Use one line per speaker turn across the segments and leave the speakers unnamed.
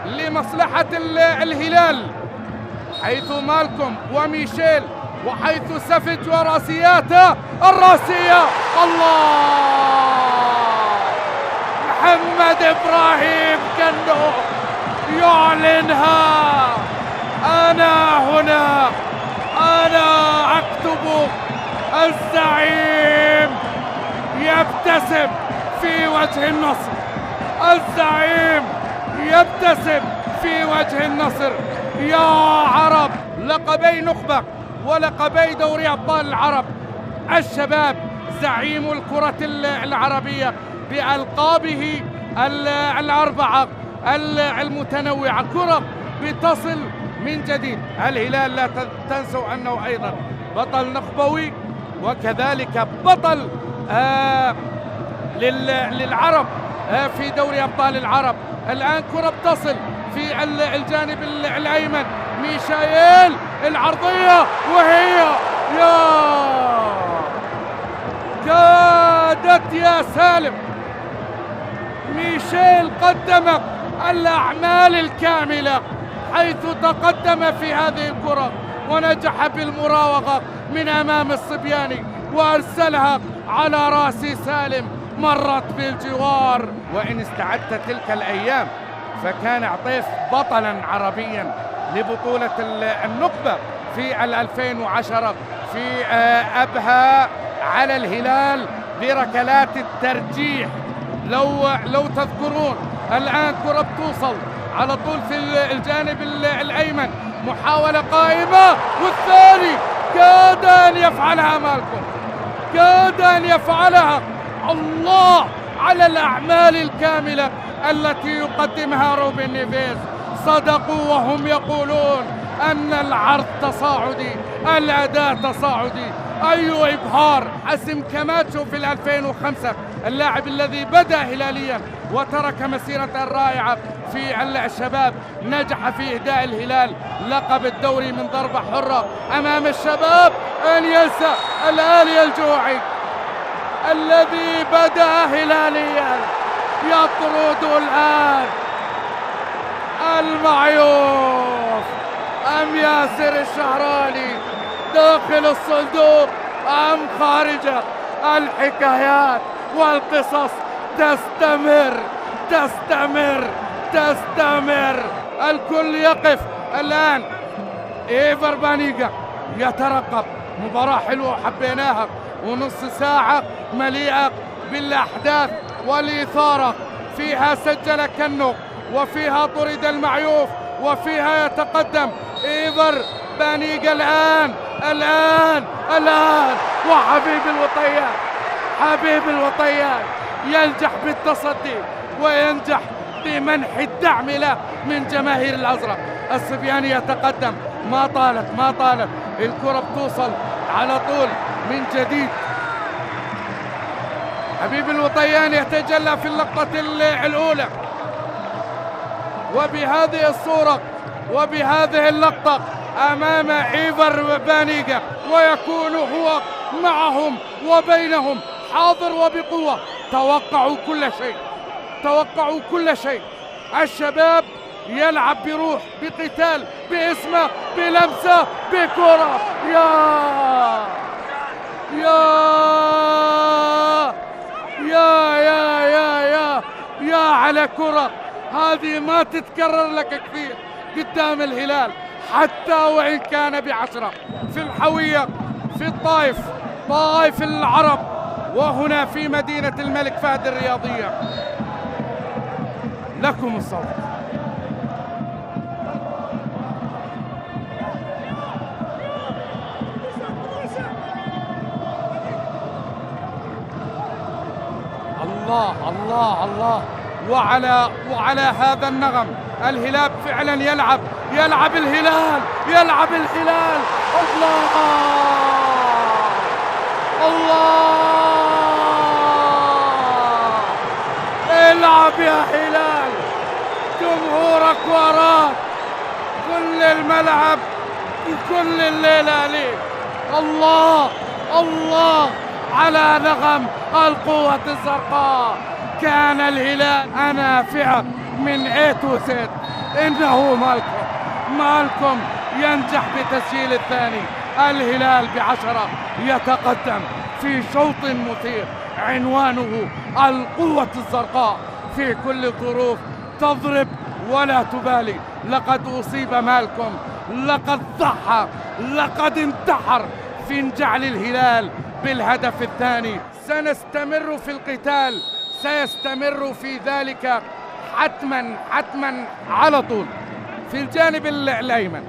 لمصلحة الهلال، حيث مالكم وميشيل، وحيث سفج وراسياته الراسية. الله، محمد إبراهيم كنو يعلنها: أنا هنا، أنا أكتب. الزعيم يبتسم في وجه النصر، الزعيم يبتسم في وجه النصر. يا عرب، لقبي نخبة ولقبي دوري أبطال العرب، الشباب زعيم الكرة العربية بألقابه الأربعة المتنوعة. كرة بتصل من جديد. الهلال لا تنسوا أنه أيضا بطل نخبوي، وكذلك بطل للعرب في دوري أبطال العرب. الآن كرة بتصل في الجانب الأيمن، ميشائيل العرضية، وهي كادت يا سالم. ميشيل قدم الأعمال الكاملة، حيث تقدم في هذه الكرة ونجح بالمراوغة من أمام الصبياني وأرسلها على رأس سالم، مرت بالجوار. وإن استعدت تلك الأيام فكان عطيف بطلا عربيا لبطولة النخبة في 2010 في أبها على الهلال بركلات الترجيح. لو تذكرون، الآن كرة بتوصل على طول في الجانب الأيمن، محاولة قائمة، والثاني كاد أن يفعلها مالكم، كاد أن يفعلها. الله على الأعمال الكاملة التي يقدمها روبن نيفيز. صدقوا وهم يقولون أن العرض تصاعدي، الأداء تصاعدي. أي إبهار. حسم كاماتشو في 2005، اللاعب الذي بدأ هلاليا وترك مسيرة رائعة في الشباب، نجح في إهداء الهلال لقب الدوري من ضربة حرة أمام الشباب. أن ينسى الآلي الجوعي الذي بدأ هلاليا يطرد الآن المعيوف. أم ياسر الشهراني داخل الصندوق أم خارجه؟ الحكايات والقصص تستمر تستمر تستمر. الكل يقف الآن. إيفر بانيجا يترقب. مباراة حلوة حبيناها، ونص ساعة مليئة بالأحداث والإثارة. فيها سجل كنو، وفيها طرد المعيوف، وفيها يتقدم إيفر بانيجا الآن. وحبيب الوطيان، حبيب الوطيان ينجح بالتصدي وينجح بمنح الدعم له من جماهير الأزرق. الصبياني يتقدم، ما طالت الكرة بتوصل على طول من جديد. حبيب الوطيان يتجلى في اللقطة الأولى، وبهذه الصورة وبهذه اللقطة أمام إيفر بانيجا، ويكون هو معهم وبينهم حاضر وبقوة. توقعوا كل شيء. الشباب يلعب بروح، بقتال، باسمه، بلمسة، بكرة. يا على كرة هذه ما تتكرر لك كثير قدام الهلال، حتى وإن كان ب10 في الحوية، في الطائف، طائف العرب، وهنا في مدينة الملك فهد الرياضية. لكم الصوت. الله الله الله. وعلى هذا النغم الهلال فعلا يلعب الهلال. الله، العب يا هلال، جمهورك وراك، كل الملعب، كل الليلة ليك. الله على نغم القوة الزرقاء. كان الهلال نافعة من A to Z. إنه مالكم ينجح بتسجيل الثاني. الهلال ب10 يتقدم في شوط مثير عنوانه القوة الزرقاء. في كل الظروف تضرب ولا تبالي. لقد أصيب مالكم، لقد ضحى، لقد انتحر في جعل الهلال بالهدف الثاني. سنستمر في القتال، سيستمر في ذلك حتما على طول. في الجانب الأيمن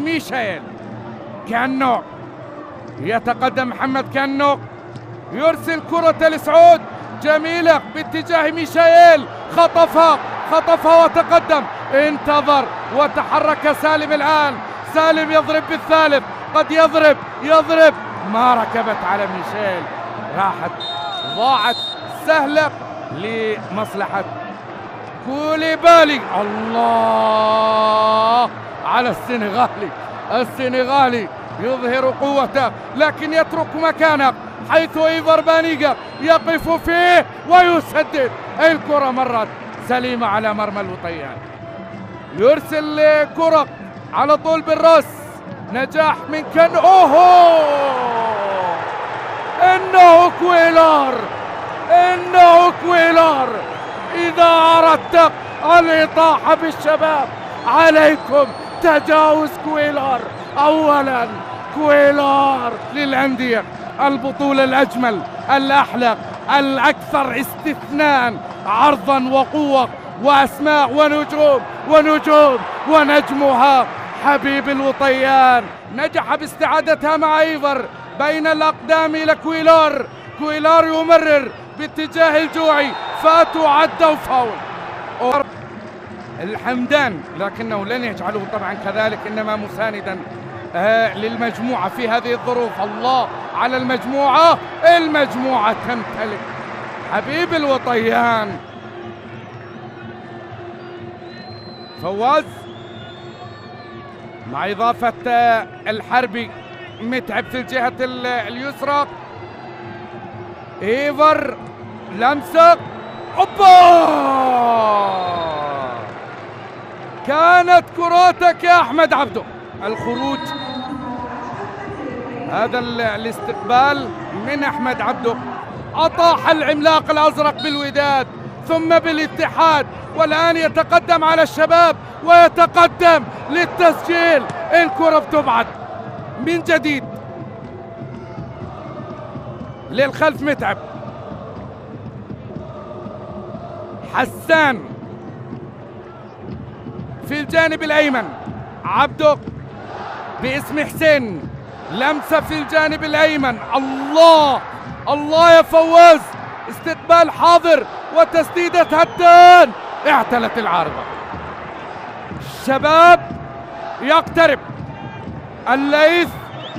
ميشيل كانو، يتقدم محمد كانو، يرسل كرة لسعود جميلة باتجاه ميشيل، خطفها وتقدم، انتظر وتحرك سالم. الآن سالم يضرب بالثالث، قد يضرب، ما ركبت على ميشيل، راحت ضاعت سهلة لمصلحة كوليبالي. الله على السنغالي يظهر قوته لكن يترك مكانه، حيث إيفر بانيجا يقف فيه ويسدد. الكرة مرت سليمة على مرمى الوطيان. يرسل كرة على طول بالراس، نجاح من كان إنه كويلار. إذا أردت الإطاحة بالشباب عليكم تجاوز كويلار. أولا كويلار للأندية، البطولة الأجمل، الأحلى، الأكثر استثناء، عرضا وقوة وأسماء ونجوم ونجمها حبيب الوطيان. نجح باستعادتها مع إيفر بين الأقدام إلى كويلار يمرر باتجاه الجوعي، فاتوا عدوا فاول الحمدان، لكنه لن يجعله طبعا كذلك، إنما مساندا للمجموعة في هذه الظروف. الله على المجموعة تمتلك حبيب الوطيان. فواز مع إضافة الحربي، متعب في الجهة اليسرى، إيفر لمسة، كانت كراتك يا أحمد عبده. الخروج، هذا الاستقبال من أحمد عبده، أطاح العملاق الأزرق بالوداد ثم بالاتحاد، والآن يتقدم على الشباب ويتقدم للتسجيل. الكرة بتبعد من جديد للخلف، متعب، حسان في الجانب الأيمن، عبده باسم حسين، لمسة في الجانب الأيمن. الله يا فواز، استقبال حاضر وتسديدة هدان، اعتلت العارضة. الشباب يقترب، الليث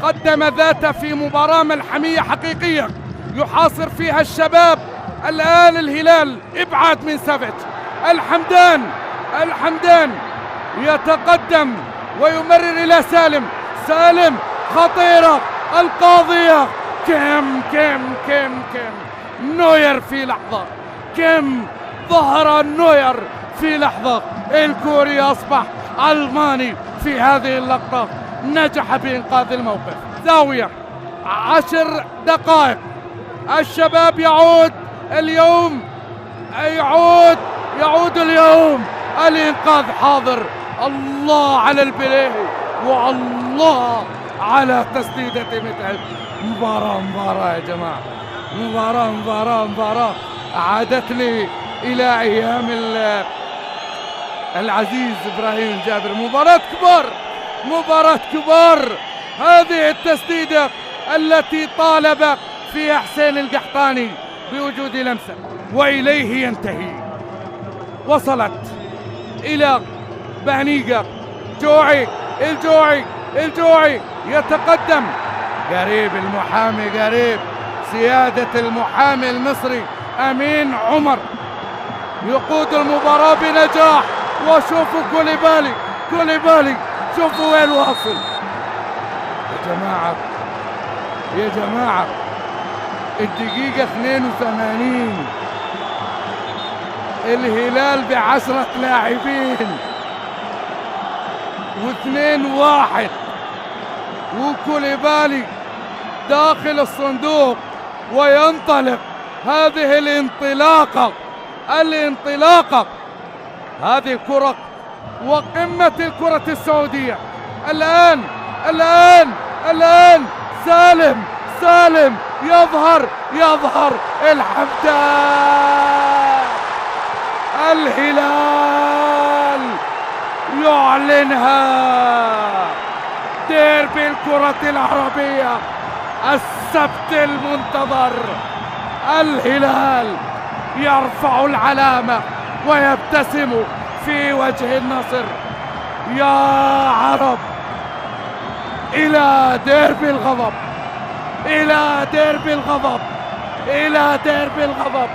قدم ذاته في مباراة ملحمية حقيقية يحاصر فيها الشباب. الآن الهلال ابعاد من سافيتش. الحمدان يتقدم ويمرر إلى سالم، خطيرة، القاضية، كم نوير في لحظة، ظهر نوير في لحظة. الكوري أصبح ألماني في هذه اللقطة، نجح بإنقاذ الموقف. زاوية 10 دقائق، الشباب يعود اليوم، الإنقاذ حاضر. الله على البليه، والله على تسديدة متعب. مباراة يا جماعة، مباراة عادتني إلى أيام العزيز إبراهيم الجابر. مباراة كبار. هذه التسديدة التي طالب فيها حسين القحطاني بوجود لمسة، وإليه ينتهي. وصلت إلى بانيجا، الجوعي يتقدم، قريب المحامي، قريب سيادة المحامي المصري أمين عمر يقود المباراة بنجاح. وشوفوا كوليبالي شوفوا وين واصل يا جماعة. الدقيقة 82، الهلال ب10 لاعبين و2-1، وكوليبالي داخل الصندوق وينطلق. هذه الانطلاقة، هذه الكرة وقمة الكرة السعودية. الآن سالم يظهر الحمدان. الهلال يعلنها ديربي الكرة العربية، السبت المنتظر. الهلال يرفع العلامة ويبتسم في وجه النصر. يا عرب، إلى ديربي الغضب، إلى ديربي الغضب، إلى ديربي الغضب.